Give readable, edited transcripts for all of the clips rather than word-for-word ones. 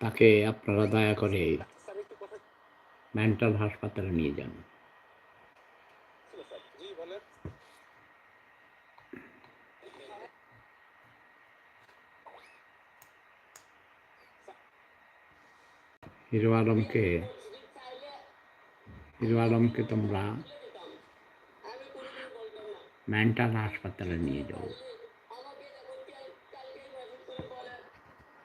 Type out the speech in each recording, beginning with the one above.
তাকে আপনারা দয়া করে মেন্টাল হাসপাতালে নিয়ে যান। হিরো আলমকে তোমরা মেন্টাল হাসপাতালে নিয়ে যাও।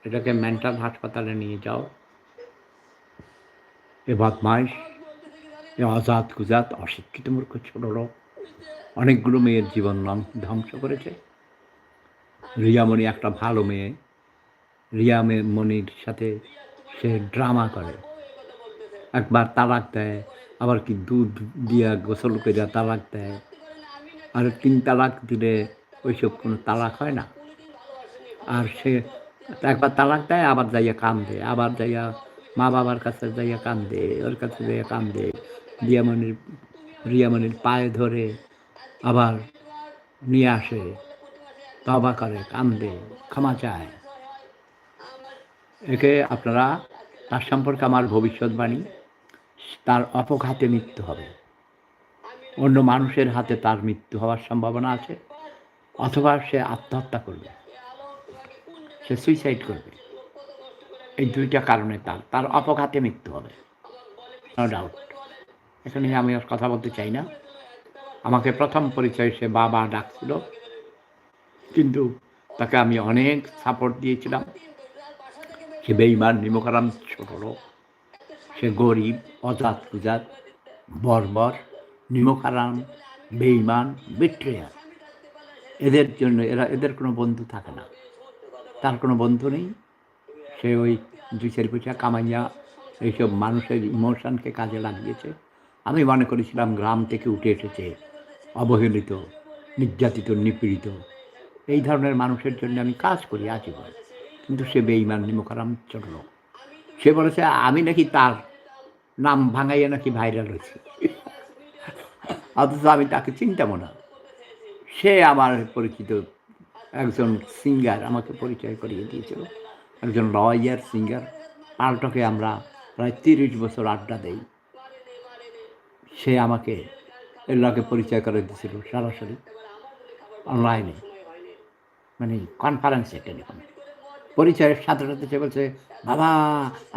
এটাকে মেন্টাল হাসপাতালে নিয়ে যাও। এ বদমাইশ, এ অজাত কুজাত অশিক্ষিত মূর্খ ছোট লোক অনেকগুলো মেয়ের জীবন ধ্বংস করেছে। রিয়ামণি একটা ভালো মেয়ে, রিয়ামণির সাথে সে ড্রামা করে, একবার তালাক দেয়, আবার কি দুধ দিয়া গোসল করে তালাক দেয়, আর 3 তালাক দিলে ওইসব কোনো তালাক হয় না। আর সে একবার তালাক দেয়, আবার যাইয়া কান্দে, আবার যাইয়া মা বাবার কাছে যাইয়া কান্দে, ওর কাছে যাইয়া কান্দে, রিয়ামণির পায়ে ধরে আবার নিয়ে আসে, তবা করে, কান্দে, ক্ষমা চায়। একে আপনারা, তার সম্পর্কে আমার ভবিষ্যৎবাণী, তার অপঘাতে মৃত্যু হবে, অন্য মানুষের হাতে তার মৃত্যু হওয়ার সম্ভাবনা আছে, অথবা সে আত্মহত্যা করবে, সে সুইসাইড করবে। এই 2টা কারণে তার অপঘাতে মৃত্যু হবে, নো ডাউট। এখানে আমি আর কথা বলতে চাই না। আমাকে প্রথম পরিচয় সে বাবা ডাকছিল, কিন্তু তাকে আমি অনেক সাপোর্ট দিয়েছিলাম। সে বেঈমান, নিমকহারাম, ছোট লোক, সে গরিব, অজাত কুজাত, বর্বর, নিমকহারাম, বেঈমান, বিট্রেয়ার। এদের জন্য এদের কোনো বন্ধু থাকে না, তার কোনো বন্ধু নেই। সে ওই 2-4 পয়সা কামাইয়া এইসব মানুষের ইমোশনকে কাজে লাগিয়েছে। আমি মনে করেছিলাম গ্রাম থেকে উঠে এসেছে, অবহেলিত, নির্যাতিত, নিপীড়িত, এই ধরনের মানুষের জন্য আমি কাজ করি আজীবন। কিন্তু সে বেঈমান, নিমকহারাম, ছোট লোক। সে বলেছে আমি নাকি তার নাম ভাঙাইয়া নাকি ভাইরাল হয়েছি, অথচ আমি তাকে চিনতামও না। সে আমার পরিচিত একজন সিঙ্গার, আমাকে পরিচয় করিয়ে দিয়েছিল, একজন লয়ার সিঙ্গার। পাল্টকে আমরা প্রায় 30 বছর আড্ডা দেই। সে আমাকে এর লগে পরিচয় করে দিয়েছিল সরাসরি অনলাইনে, মানে কনফারেন্সে, টেলিফোনে। পরিচয়ের সাথে সাথে সে বলছে, বাবা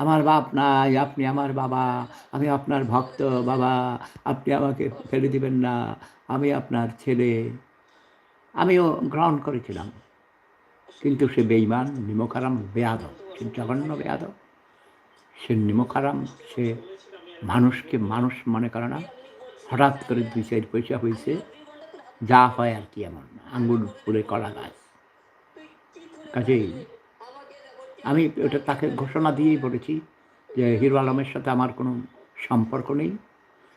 আমার বাপ নাই, আপনি আমার বাবা, আমি আপনার ভক্ত বাবা, আপনি আমাকে ফেলে দিবেন না, আমি আপনার ছেলে। আমিও গ্রহণ করেছিলাম। কিন্তু সে বেঈমান, নিমকহারাম, বেয়াদব, সে জঘন্য বেয়াদব, সে নিমকহারাম। সে মানুষকে মানুষ মনে করে না। হঠাৎ করে 2-4 পয়সা হয়েছে, যা হয় আর কি, এমন আঙ্গুর ফুলে কলা গাছ। কাজেই আমি ওটা তাকে ঘোষণা দিয়েই বলেছি যে হিরো আলমের সাথে আমার কোনো সম্পর্ক নেই।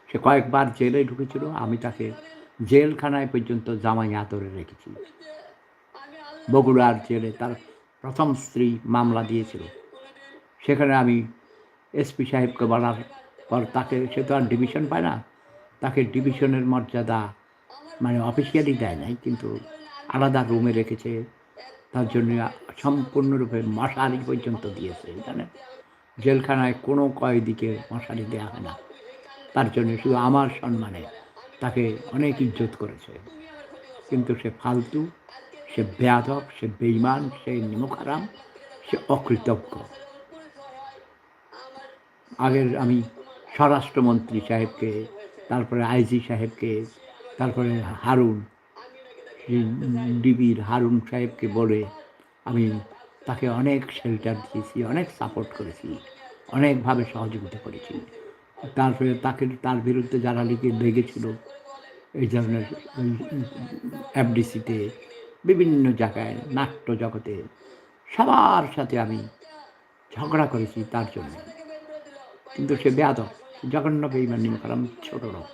সে কয়েকবার জেলে ঢুকেছিল, আমি তাকে জেলখানায় পর্যন্ত জামাই আদরে রেখেছি। বগুড়ার জেলে তার প্রথম স্ত্রী মামলা দিয়েছিল, সেখানে আমি এসপি সাহেবকে বলার পর তাকে, সে তো আর ডিভিশন পায় না, তাকে ডিভিশনের মর্যাদা মানে অফিসিয়ালি দেয় নাই, কিন্তু আলাদা রুমে রেখেছে। তার জন্য সম্পূর্ণরূপে মশারি পর্যন্ত দিয়েছে। এখানে জেলখানায় কোনো কয়েদিকে মশারি দেওয়া হয় না। তার জন্য শুধু আমার সম্মানে তাকে অনেক ইজ্জত করেছে। কিন্তু সে ফালতু, সে বেয়াদব, সে বেঈমান, সে নিমকহারাম, সে অকৃতজ্ঞ। আগের আমি স্বরাষ্ট্রমন্ত্রী সাহেবকে, তারপরে আইজি সাহেবকে, তারপরে হারুন, ডিবির হারুন সাহেবকে বলে আমি তাকে অনেক শেল্টার দিয়েছি, অনেক সাপোর্ট করেছি, অনেকভাবে সহযোগিতা করেছি। তারপরে তার বিরুদ্ধে যারা লেগেছিল এই ধরনের এফডিসিতে, বিভিন্ন জায়গায়, নাট্য জগতে, সবার সাথে আমি ঝগড়া করেছি তার জন্য। কিন্তু সে বেয়াদব, জঘন্য বেঈমান, নিমকহারাম, ছোট লোক।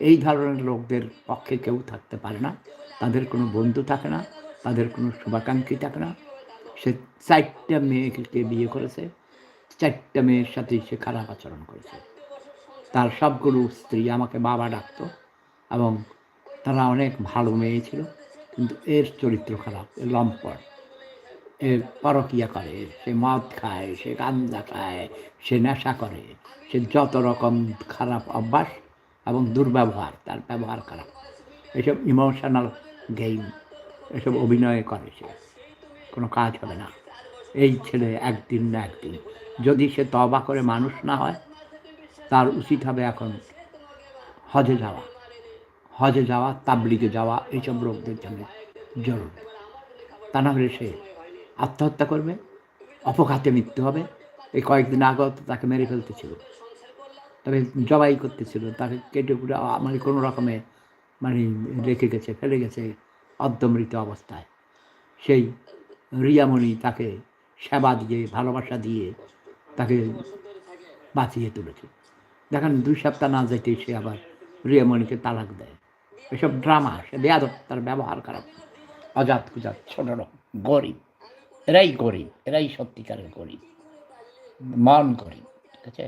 এই ধরনের লোকদের পক্ষে কেউ থাকতে পারে না। তাদের কোনো বন্ধু থাকে না, তাদের কোনো শুভাকাঙ্ক্ষী থাকে না। সে 4টা মেয়েকে বিয়ে করেছে, 4টা মেয়ের সাথেই সে খারাপ আচরণ করেছে। তার সবগুলো স্ত্রী আমাকে বাবা ডাকত এবং তারা অনেক ভালো মেয়ে ছিল, কিন্তু এর চরিত্র খারাপ, এ লম্পট, এ পরকীয়া করে, সে মদ খায়, সে গাঁজা খায়, সে নেশা করে, সে যত রকম খারাপ অভ্যাস এবং দুর্ব্যবহার, তার ব্যবহার খারাপ। এসব ইমোশনাল গেম, এসব অভিনয় করে সে, কোনো কাজ হবে না। এই ছেলে একদিন না একদিন যদি সে তওবা করে মানুষ না হয়, তার উচিত হবে এখন হজে যাওয়া, তাবলিগে যাওয়া, এইসব লোকদের জন্য জরুরি। তা না হলে সে আত্মহত্যা করবে, অপঘাতে মৃত্যু হবে। এই কয়েকদিন আগেও তো তাকে মেরে ফেলতেছিল, তাকে জবাই করতেছিল, তাকে কেটে কুটে মানে কোনো রকমে মানে রেখে গেছে, ফেলে গেছে অর্ধমৃত অবস্থায়। সেই রিয়ামণি তাকে সেবা দিয়ে, ভালোবাসা দিয়ে তাকে বাঁচিয়ে তুলেছে। দেখেন 2 সপ্তাহ না যেতেই সে আবার রিয়ামণিকে তালাক দেয়। এসব ড্রামা, সে বেয়াদব, তার ব্যবহার খারাপ, অজাত কুজাত, ছোট লোক, গরিব। এরাই সত্যিকারের গরিব, মন গরিব। ঠিক আছে,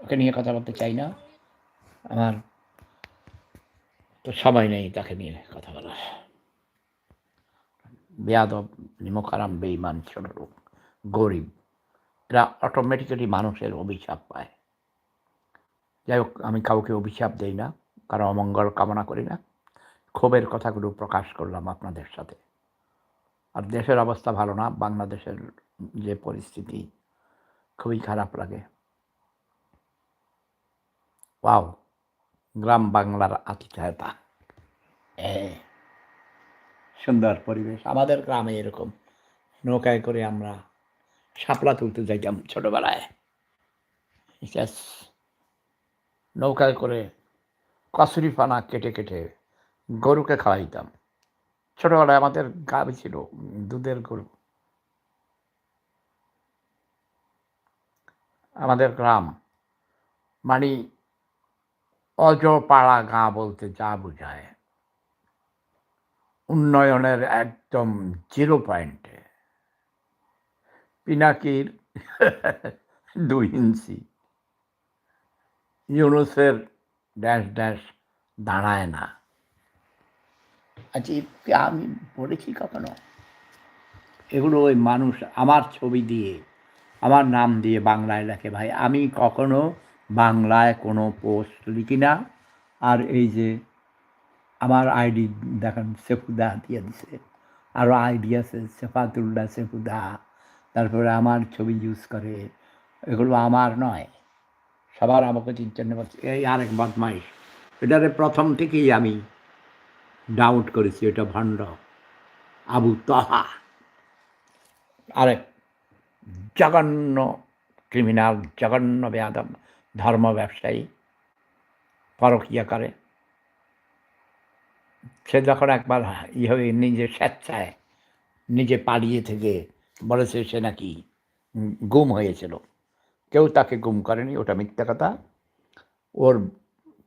ওকে নিয়ে কথা বলতে চাই না, আমার তো সময় নেই তাকে নিয়ে কথা বলার। বেয়াদব, নিমখারাম, বেঈমান, ছোট লোক, গরিব, এরা অটোমেটিক্যালি মানুষের অভিশাপ পায়। যাই হোক, আমি কাউকে অভিশাপ দেই না, কারো অমঙ্গল কামনা করি না। ক্ষোভের কথাগুলো প্রকাশ করলাম আপনাদের সাথে। আর দেশের অবস্থা ভালো না, বাংলাদেশের যে পরিস্থিতি খুবই খারাপ লাগে। ওয়াও, গ্রাম বাংলার আতিথেয়তা, সুন্দর পরিবেশ। আমাদের গ্রামে এরকম নৌকায় করে আমরা শাপলা তুলতে যাইতাম ছোটবেলায়। নৌকায় করে কচুরিপানা কেটে কেটে গরুকে খাওয়াইতাম। ছোটবেলায় আমাদের গাভী ছিল, দুধের গরু। আমাদের গ্রাম মানে অজপাড়া গাঁ বলতে যা বোঝায়, উন্নয়নের একদম 0 পয়েন্টে। পিনাকির 2 ইঞ্চি, ইউনুসের ড্যাশ ড্যাশ দাঁড়ায় না। আচ্ছা, আমি পড়েছি কখনো এগুলো? ওই মানুষ আমার ছবি দিয়ে, আমার নাম দিয়ে বাংলায় লেখে। ভাই, আমি কখনো বাংলায় কোনো পোস্ট লিখি না। আর এই যে আমার আইডি দেখেন, সেফুদা দিয়ে দিছে, আরও আইডি আছে, সেফাতুল্লাহ সেফুদা, তারপরে আমার ছবি ইউজ করে। এগুলো আমার নয়, সবার আমাকে চিনতে পারছে। এই আরেক বদমাইশ, এটারে প্রথম থেকেই আমি ডাউট করেছি, এটা ভণ্ড আবু তহা, আরেক জঘন্য ক্রিমিনাল, জঘন্য বেয়াদব, ধর্ম ব্যবসায়ী, পরকীয়া করে। সে যখন একবার হয়ে নিজে স্বেচ্ছায় নিজে পালিয়ে থেকে বলেছে সে নাকি গুম হয়েছিল, কেউ তাকে গুম করেনি, ওটা মিথ্যা কথা। ওর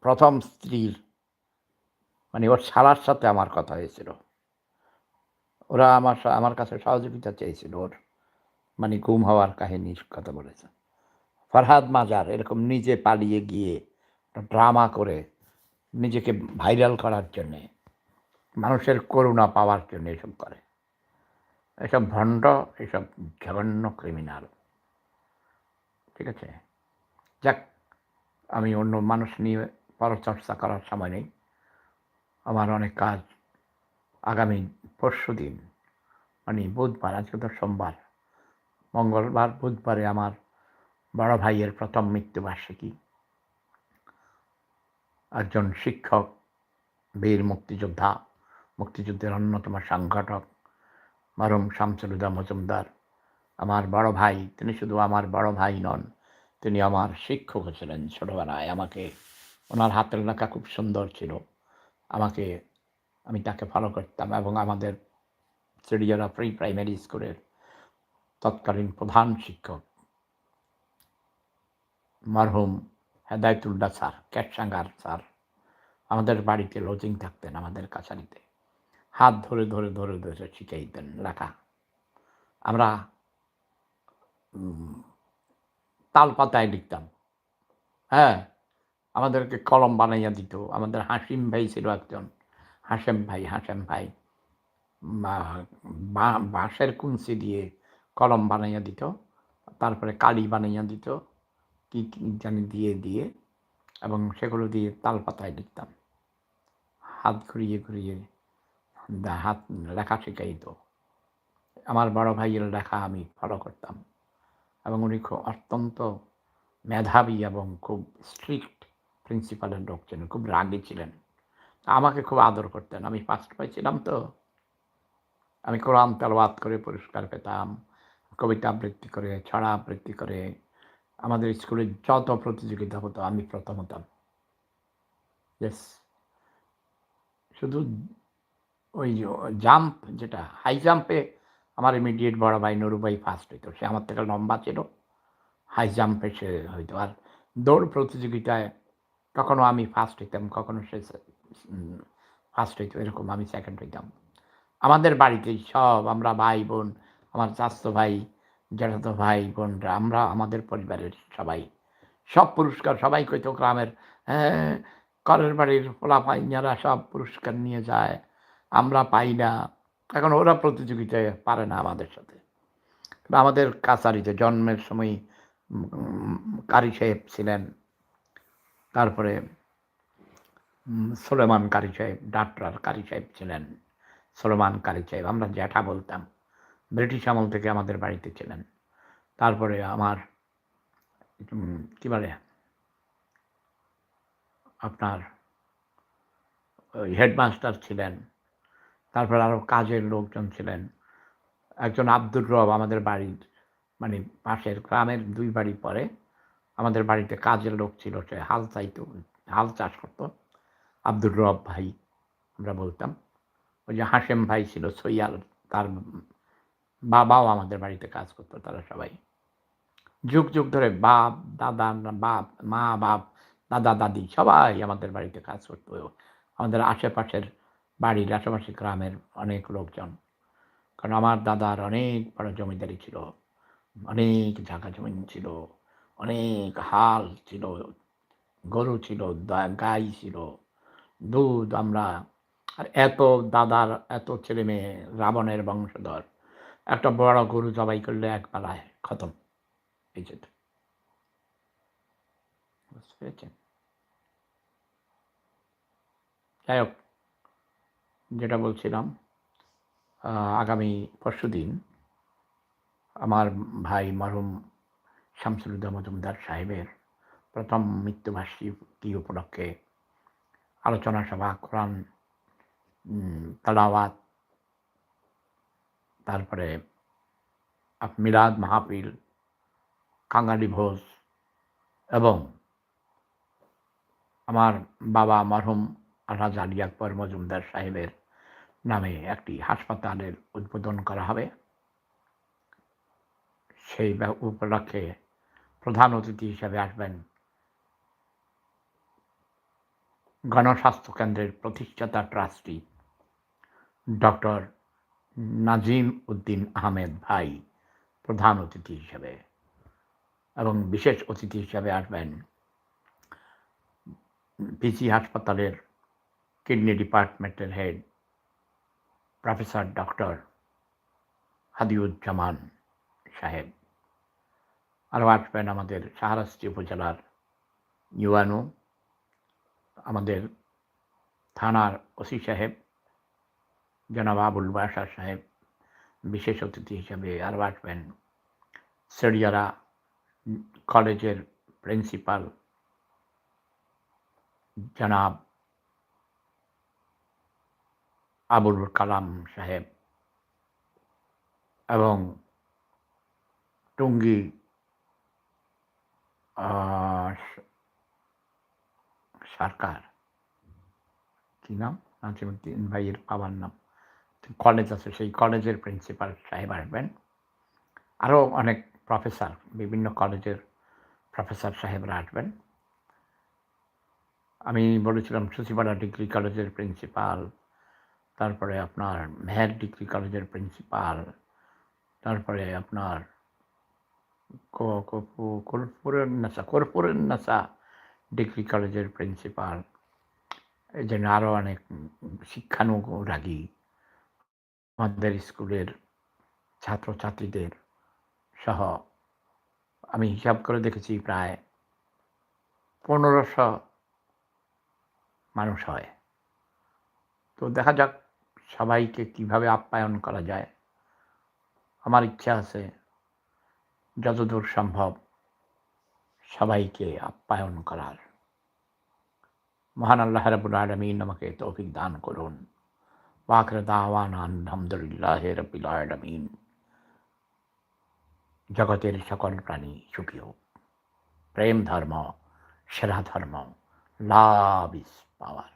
প্রথম স্ত্রীর মানে ওর শালার সাথে আমার কথা হয়েছিল, ওরা আমার কাছে সহযোগিতা চেয়েছিল, ওর মানে গুম হওয়ার কাহিনীর কথা বলেছে। ফরহাদ মাজার এরকম নিজে পালিয়ে গিয়ে ড্রামা করে নিজেকে ভাইরাল করার জন্যে, মানুষের করুণা পাওয়ার জন্য এসব করে। এসব ভণ্ড, এসব জঘন্য ক্রিমিনাল। ঠিক আছে, যাক, আমি অন্য মানুষ নিয়ে পরচর্চা করার সময় নেই, আমার অনেক কাজ। আগামী পরশুদিন মানে বুধবার, আজকে তো সোমবার, মঙ্গলবার, বুধবারে আমার বড় ভাইয়ের প্রথম মৃত্যুবার্ষিকী। একজন শিক্ষক, বীর মুক্তিযোদ্ধা, মুক্তিযুদ্ধের অন্যতম সংগঠক মরহুম শামসুল হুদা মজুমদার, আমার বড় ভাই। তিনি শুধু আমার বড় ভাই নন, তিনি আমার শিক্ষক ছিলেন ছোটবেলায়। আমাকে, ওনার হাতের লেখা খুব সুন্দর ছিল, আমি তাকে ফলো করতাম। এবং আমাদের চিড়িয়ারা প্রি প্রাইমারি স্কুলের তৎকালীন প্রধান শিক্ষক মরহুম হেদায়তুল্লাহ স্যার, ক্যাটসাঙ্গার স্যার, আমাদের বাড়িতে লজিং থাকতেন, আমাদের কাছারিতে। হাত ধরে ধরে শিখাইতেন লেখা। আমরা তাল পাতায় লিখতাম। হ্যাঁ? আমাদেরকে কলম বানাইয়া দিত। আমাদের হাসিম ভাই ছিল একজন। হাশেম ভাই মা বা বাঁশের কুঞ্চি দিয়ে কলম বানাইয়া দিত। তারপরে কালি বানাইয়া দিত। কি জানি দিয়ে এবং সেগুলো দিয়ে তালপাতায় লিখতাম। হাত ঘুরিয়ে হাত লেখা শিখাইত। আমার বড় ভাইয়ের লেখা আমি ফলো করতাম এবং উনি অত্যন্ত মেধাবী এবং খুব স্ট্রিক্ট প্রিন্সিপালের লোক ছিলেন, খুব রাগী ছিলেন। আমাকে খুব আদর করতেন। আমি ফার্স্ট পাইছিলাম তো। আমি কোরআন তেলাওয়াত করে পুরস্কার পেতাম, কবিতা আবৃত্তি করে, ছড়া আবৃত্তি করে। আমাদের স্কুলে যত প্রতিযোগিতা হতো আমি প্রথম হতাম। ইয়েস। শুধু ওই জাম্প যেটা হাই জাম্পে আমার ইমিডিয়েট বড় ভাই নুরু ভাই ফার্স্ট হইতো। সে আমার থেকে লম্বা ছিল। হাই জাম্পে সে হইতো। আর দৌড় প্রতিযোগিতায় কখনো আমি ফার্স্ট হইতাম, কখনো সে ফার্স্ট হইতো, এরকম আমি সেকেন্ড হইতাম। আমাদের বাড়িতেই সব আমরা ভাই-বোন, আমার চাচাতো ভাই, জ্যাঠাতো ভাই বোনরা, আমরা আমাদের পরিবারের সবাই, সব পুরস্কার সবাই কইতো গ্রামের, হ্যাঁ, করের বাড়ির পোলাপাইনারা সব পুরস্কার নিয়ে যায়, আমরা পাই না। এখন ওরা প্রতিযোগিতায় পারে না আমাদের সাথে। আমাদের কাছারিতে জন্মের সময় কারি সাহেব ছিলেন, তারপরে সুলেমান কারি সাহেব, ডাক্তার কারি সাহেব ছিলেন, সুলেমান কারি সাহেব, আমরা জ্যাঠা বলতাম। ব্রিটিশ আমল থেকে আমাদের বাড়িতে ছিলেন। তারপরে আমার কী বলে আপনার ওই হেডমাস্টার ছিলেন। তারপরে আরও কাজের লোকজন ছিলেন। একজন আব্দুর রব আমাদের বাড়ির মানে পাশের গ্রামের ২ বাড়ি পরে আমাদের বাড়িতে কাজের লোক ছিল, সে হাল চাষ করতো। আব্দুর রব ভাই আমরা বলতাম। ওই যে হাশেম ভাই ছিল সৈয়াল, তার বাবাও আমাদের বাড়িতে কাজ করতো। তারা সবাই যুগ ধরে বাপ, দাদা, বাপ, মা, বাপ, দাদা, দাদি সবাই আমাদের বাড়িতে কাজ করতো। আমাদের আশেপাশের বাড়ির আশেপাশের গ্রামের অনেক লোকজন। কারণ আমার দাদার অনেক বড় জমিদারি ছিল, অনেক জায়গা জমিন ছিল, অনেক হাল ছিল, গরু ছিল, গাই ছিল, দুধ আমরা। আর এত দাদার এত ছেলে মেয়ে, রাবণের বংশধর। একটা বড় গরু জবাই করলে এক বেলায় খতম। এই যে বুঝতে পেরেছেন? যাই হোক, যেটা বলছিলাম, আগামী পরশুদিন আমার ভাই মরহুম শামসুল হুদা মজুমদার সাহেবের প্রথম মৃত্যুবার্ষিকী উপলক্ষে আলোচনা সভা, কোরআন তেলাওয়াত, তারপরে মিলাদ মাহফিল, কাঙালি ভোজ এবং আমার বাবা মরহুম আলহাজ আলী আকবর মজুমদার সাহেবের নামে একটি হাসপাতালের উদ্বোধন করা হবে। সেই উপলক্ষে প্রধান অতিথি হিসেবে আসবেন গণস্বাস্থ্য কেন্দ্রের প্রতিষ্ঠাতা ট্রাস্টি ডক্টর নাজিম উদ্দিন আহমেদ ভাই প্রধান অতিথি হিসেবে, এবং বিশেষ অতিথি হিসেবে আসবেন পিজি হাসপাতালের কিডনি ডিপার্টমেন্টের হেড প্রফেসর ডক্টর হাদিউজ্জামান সাহেব। আরও আসবেন আমাদের শাহরাস্তি উপজেলার ইউএনও, আমাদের থানার ওসি সাহেব জনাব আবুল বাশার সাহেব বিশেষ অতিথি হিসেবে। আরও আসবেন সেরিয়ারা কলেজের প্রিন্সিপাল জনাব আবুল কালাম সাহেব এবং টঙ্গী সরকার, কী নাম, নাজিমুদ্দিন ভাইয়ের বাবার নাম, কলেজ আছে, সেই কলেজের প্রিন্সিপাল সাহেব আসবেন। আরও অনেক প্রফেসর, বিভিন্ন কলেজের প্রফেসর সাহেবরা আসবেন। আমি বলেছিলাম সুচিপাড়া ডিগ্রি কলেজের প্রিন্সিপাল, তারপরে আপনার মেহের ডিগ্রি কলেজের প্রিন্সিপাল, তারপরে আপনার কর্পূরেন্নাসা ডিগ্রি কলেজের প্রিন্সিপাল, এই জন্য আরও অনেক শিক্ষানুরাগী আমাদের স্কুলের ছাত্রছাত্রীদের সহ আমি হিসাব করে দেখেছি প্রায় ১৫০০ মানুষ হয়। তো দেখা যাক সবাইকে কিভাবে আপ্যায়ন করা যায়। আমার ইচ্ছা আছে যতদূর সম্ভব সবাইকে আপ্যায়ন করার। মহান আল্লাহ রাব্বুল আলামিন আমাকে তৌফিক দান করুন। ওয়া আখিরু দাওয়ানা আলহামদুলিল্লাহি রাব্বিল আলামিন। জগতের সকল প্রাণী সুখী হোক। প্রেম ধর্ম সেরা ধর্ম। Love is power.